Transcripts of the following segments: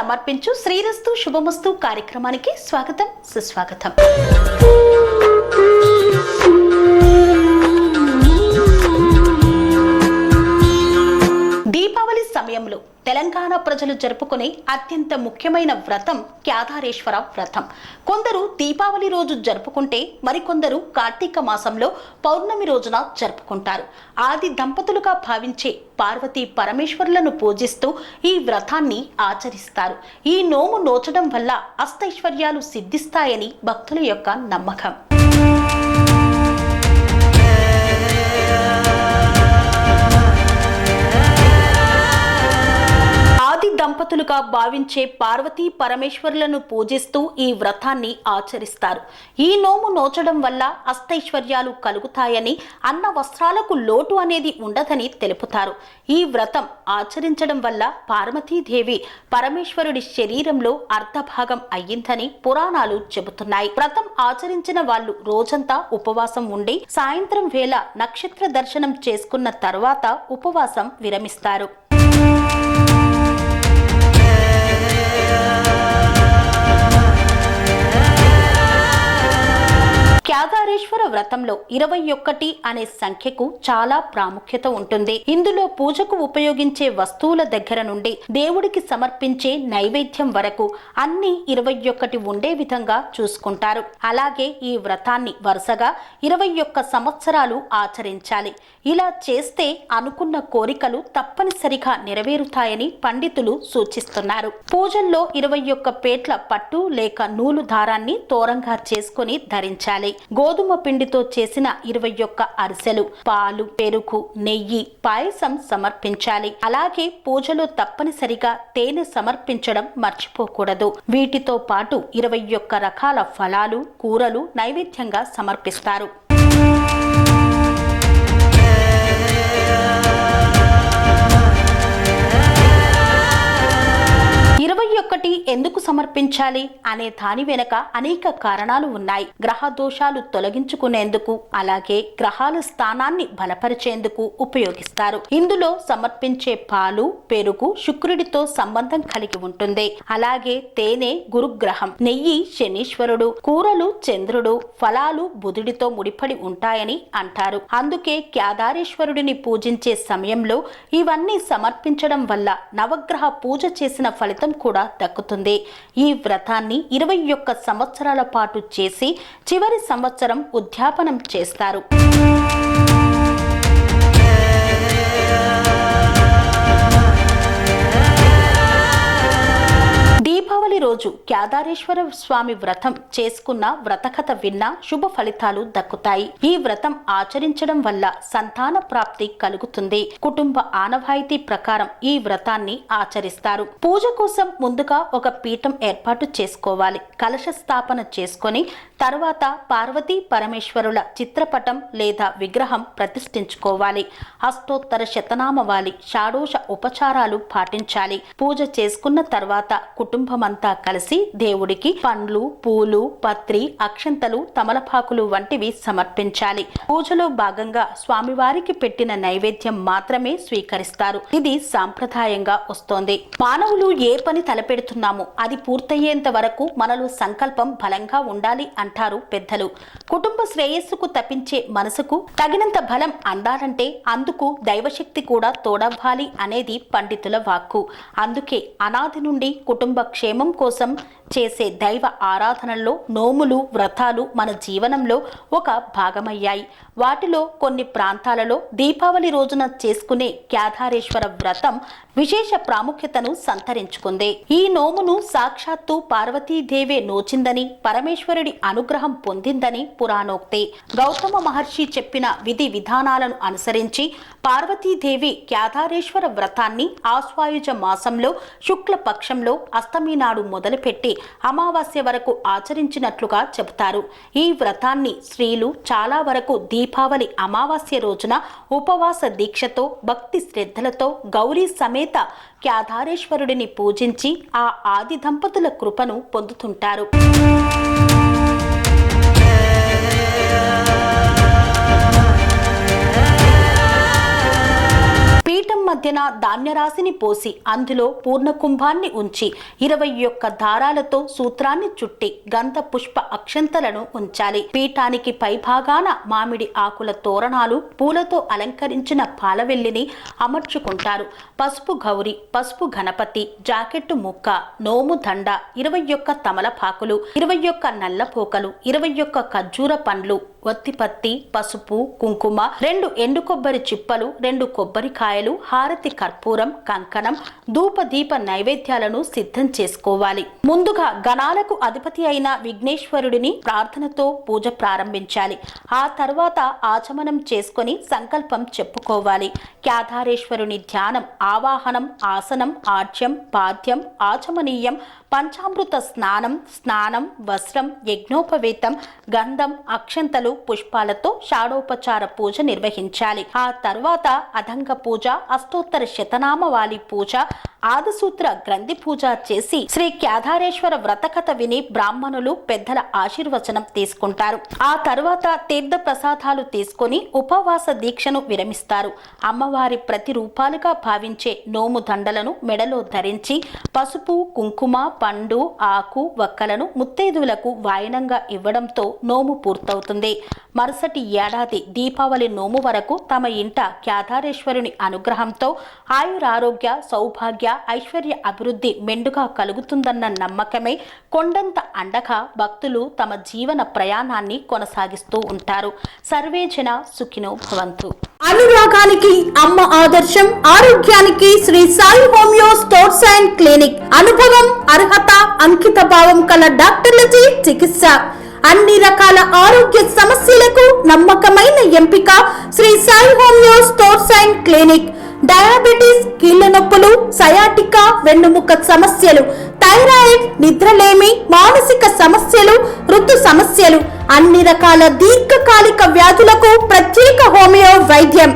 సమర్పించు శ్రీరస్తు శుభమస్తు కార్యక్రమానికి స్వాగతం సుస్వాగతం. దీపావళి సమయంలో తెలంగాణ ప్రజలు జరుపుకునే అత్యంత ముఖ్యమైన వ్రతం కేదారేశ్వర వ్రతం. కొందరు దీపావళి రోజు జరుపుకుంటే మరికొందరు కార్తీక మాసంలో పౌర్ణమి రోజున జరుపుకుంటారు. ఆది దంపతులుగా భావించే పార్వతీ పరమేశ్వరులను పూజిస్తూ ఈ వ్రతాన్ని ఆచరిస్తారు. ఈ నోము నోచడం వల్ల అష్టైశ్వర్యాలు సిద్ధిస్తాయని భక్తుల యొక్క నమ్మకం. దంపతులుగా భావించే పార్వతీ పరమేశ్వరులను పూజిస్తూ ఈ వ్రతాన్ని ఆచరిస్తారు. ఈ నోము నోచడం వల్ల అష్టైశ్వర్యాలు కలుగుతాయని, అన్న వస్త్రాలకు లోటు అనేది ఉండదని తెలుపుతారు. ఈ వ్రతం ఆచరించడం వల్ల పార్వతీదేవి పరమేశ్వరుడి శరీరంలో అర్ధభాగం అయ్యిందని పురాణాలు చెబుతున్నాయి. వ్రతం ఆచరించిన వాళ్ళు రోజంతా ఉపవాసం ఉండి సాయంత్రం వేళ నక్షత్ర దర్శనం చేసుకున్న తర్వాత ఉపవాసం విరమిస్తారు. కేదారేశ్వర వ్రతంలో 21 అనే సంఖ్యకు చాలా ప్రాముఖ్యత ఉంటుంది. ఇందులో పూజకు ఉపయోగించే వస్తువుల దగ్గర నుండి దేవుడికి సమర్పించే నైవేద్యం వరకు అన్ని 21 ఉండే విధంగా చూసుకుంటారు. అలాగే ఈ వ్రతాన్ని వరుసగా 21 సంవత్సరాలు ఆచరించాలి. ఇలా చేస్తే అనుకున్న కోరికలు తప్పనిసరిగా నెరవేరుతాయని పండితులు సూచిస్తున్నారు. పూజల్లో 21 పేట్ల పట్టు లేక నూలు దారాన్ని తోరంగా చేసుకుని ధరించాలి. గోధుమ పిండితో చేసిన 21 అరిసెలు, పాలు, పెరుగు, నెయ్యి, పాయసం సమర్పించాలి. అలాగే పూజలో తప్పనిసరిగా తేనె సమర్పించడం మర్చిపోకూడదు. వీటితో పాటు 21 రకాల ఫలాలు, కూరలు నైవేద్యంగా సమర్పిస్తారు. 21 ఎందుకు సమర్పించాలి అనే దాని వెనక అనేక కారణాలు ఉన్నాయి. గ్రహ దోషాలు తొలగించుకునేందుకు, అలాగే గ్రహాల స్థానాన్ని బలపరిచేందుకు ఉపయోగిస్తారు. ఇందులో సమర్పించే పాలు, పెరుగు శుక్రుడితో సంబంధం కలిగి ఉంటుంది. అలాగే తేనె గురుగ్రహం, నెయ్యి శనీశ్వరుడు, కూరలు చంద్రుడు, ఫలాలు బుధుడితో ముడిపడి ఉంటాయని అంటారు. అందుకే కేదారేశ్వరుడిని పూజించే సమయంలో ఇవన్నీ సమర్పించడం వల్ల నవగ్రహ పూజ చేసిన ఫలితం కూడా దక్కుతుంది. ఈ వ్రతాన్ని 21 సంవత్సరాల పాటు చేసి చివరి సంవత్సరం ఉద్యాపనం చేస్తారు. దీపావళి రోజు కేదారేశ్వర స్వామి వ్రతం చేసుకున్న వ్రతకథ విన్నా శుభ ఫలితాలు దక్కుతాయి. ఈ వ్రతం ఆచరించడం వల్ల సంతాన ప్రాప్తి కలుగుతుంది. కుటుంబ ఆనవాయితీ ప్రకారం ఈ వ్రతాన్ని ఆచరిస్తారు. పూజ కోసం ముందుగా ఒక పీఠం ఏర్పాటు చేసుకోవాలి. కలశ స్థాపన చేసుకొని తర్వాత పార్వతీ పరమేశ్వరుల చిత్రపటం లేదా విగ్రహం ప్రతిష్ఠించుకోవాలి. అష్టోత్తర శతనామవాలి, షాడోష ఉపచారాలు పాటించాలి. పూజ చేసుకున్న తర్వాత కుటుంబమంతా కలిసి దేవుడికి పండ్లు, పూలు, పత్రి, అక్షంతలు, తమలపాకులు వంటివి సమర్పించాలి. పూజలో భాగంగా స్వామివారికి పెట్టిన నైవేద్యం మాత్రమే స్వీకరిస్తారు. ఇది సాంప్రదాయంగా వస్తోంది. మానవులు ఏ పని తలపెడుతున్నామో అది పూర్తయ్యేంత వరకు మనలో సంకల్పం బలంగా ఉండాలి అంటారు పెద్దలు. కుటుంబ శ్రేయస్సుకు తప్పించే మనసుకు తగినంత బలం అందాలంటే అందుకు దైవశక్తి కూడా తోడవ్వాలి అనేది పండితుల వాక్కు. అందుకే అనాది నుండి కుటుంబ క్షేమం కోసం చేసే దైవ ఆరాధనల్లో నోములు, వ్రతాలు మన జీవనంలో ఒక భాగమయ్యాయి. వాటిలో కొన్ని ప్రాంతాలలో దీపావళి రోజున చేసుకునే కేదారేశ్వర వ్రతం విశేష ప్రాముఖ్యతను సంతరించుకుంది. ఈ నోమును సాక్షాత్తు పార్వతీదేవే నోచిందని, పరమేశ్వరుడి అనుగ్రహం పొందిందని పురాణోక్తి. గౌతమ మహర్షి చెప్పిన విధి విధానాలను అనుసరించి పార్వతీదేవి కేదారేశ్వర వ్రతాన్ని ఆశ్వాయుజ మాసంలో శుక్ల పక్షంలో అష్టమి నాడు మొదలుపెట్టి అమావాస్య వరకు ఆచరించినట్లుగా చెబుతారు. ఈ వ్రతాన్ని స్త్రీలు చాలా వరకు దీపావళి అమావాస్య రోజున ఉపవాస దీక్షతో, భక్తి శ్రద్ధలతో గౌరీ సమేత కేదారేశ్వరుడిని పూజించి ఆ ఆది దంపతుల కృపను పొందుతుంటారు. పీఠం మధ్యన ధాన్యరాశిని పోసి అందులో పూర్ణ కుంభాన్ని ఉంచి 21 దారాలతో సూత్రాన్ని చుట్టి గంధ పుష్ప అక్షంతలను ఉంచాలి. పీఠానికి పైభాగాన మామిడి ఆకుల తోరణాలు, పూలతో అలంకరించిన పాలవెల్లిని అమర్చుకుంటారు. పసుపు గౌరి, పసుపు గణపతి, జాకెట్టు ముక్క, నోము దండ, 21 తమలపాకులు, 21 నల్లపోకలు, 21 ఖర్జూర పండ్లు, ఒత్తిపత్తి, పసుపు, కుంకుమ, 2 ఎండు కొబ్బరి చిప్పలు, 2 కొబ్బరికాయలు, హారతి కర్పూరం, కంకణం, ధూపదీప నైవేద్యాలను సిద్ధం చేసుకోవాలి. ముందుగా గణాలకు అధిపతి అయిన విఘ్నేశ్వరుడిని ప్రార్థనతో పూజ ప్రారంభించాలి. ఆ తర్వాత ఆచమనం చేసుకొని సంకల్పం చెప్పుకోవాలి. కేదారేశ్వరుని ధ్యానం, ఆవాహనం, ఆసనం, ఆజ్యం, పాద్యం, ఆచమనీయం, పంచామృత స్నానం, వస్త్రం, యజ్ఞోపవేతం, గంధం, అక్షంతలు, పుష్పాలతో షాడోపచార పూజ నిర్వహించాలి. ఆ తర్వాత అదంగ పూజ, అష్టోత్తర శతనామవాలి పూజ, ఆదిసూత్ర గ్రంథి పూజ చేసి శ్రీ కేదారేశ్వర వ్రతకథ విని బ్రాహ్మణులు పెద్దల ఆశీర్వచనం తీసుకుంటారు. ఆ తర్వాత తీర్థ ప్రసాదాలు తీసుకొని ఉపవాస దీక్షను విరమిస్తారు. అమ్మవారి ప్రతిరూపాలుగా భావించే నోము దండలను మెడలో ధరించి పసుపు, కుంకుమ, పండు, ఆకు, వక్కలను ముత్తైదువులకు వాయనంగా ఇవ్వడంతో నోము పూర్తవుతుంది. మరుసటి ఏడాది దీపావళి నోము వరకు తమ ఇంట కేదారేశ్వరుని అనుగ్రహంతో ఆయురారోగ్య, సౌభాగ్య, ఐశ్వర్య అభివృద్ధి మెండుగా కలుగుతుందన్న నమ్మకమే కొండంత అండగా భక్తులు తమ జీవన ప్రయాణాన్ని కొనసాగిస్తూ ఉంటారు. సర్వే జన సుఖినో భవంతు. అనురాగానికి అమ్మ ఆదర్శం, ఆరోగ్యానికి Shri Sai homeo stores and clinic. అనుభవం, అర్హత, అంకిత భావం కల డాక్టర్లచే చికిత్స. అన్ని రకాల ఆరోగ్య సమస్యలకు నమ్మకమైన ఎంపిక Shri Sai homeo stores and clinic. Diabetes, కీళ్ల నొప్పులు, సయాటికా, వెన్నుముక్క సమస్యలు, థైరాయిడ్, నిద్రలేమి, మానసిక సమస్యలు, ఋతు సమస్యలు, అన్ని రకాల దీర్ఘకాలిక వ్యాధులకు ప్రత్యేక హోమియో వైద్యం.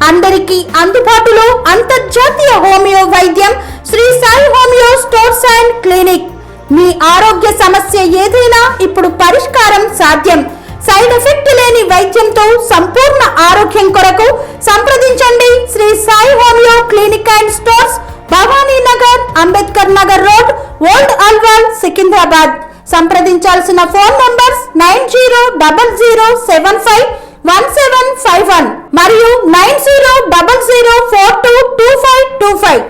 అందరికీ అందుబాటులో అంతర్జాతీయ హోమియో వైద్యం Sri Sai homeo stores and clinic. మీ ఆరోగ్య సమస్య ఏదైనా ఇప్పుడు పరిష్కారం సాధ్యం. సైడ్ ఎఫెక్ట్ లేని వైద్యంతో సంపూర్ణ ఆరోగ్యం కొరకు సంప్రదించండి Sri Sai homeo clinic and stores, Bhavani Nagar, Ambedkar Nagar road, old Alwal, Secunderabad. సంప్రదించాల్సిన ఫోన్ నంబర్స్ 9000751751 మరియు 9000422525.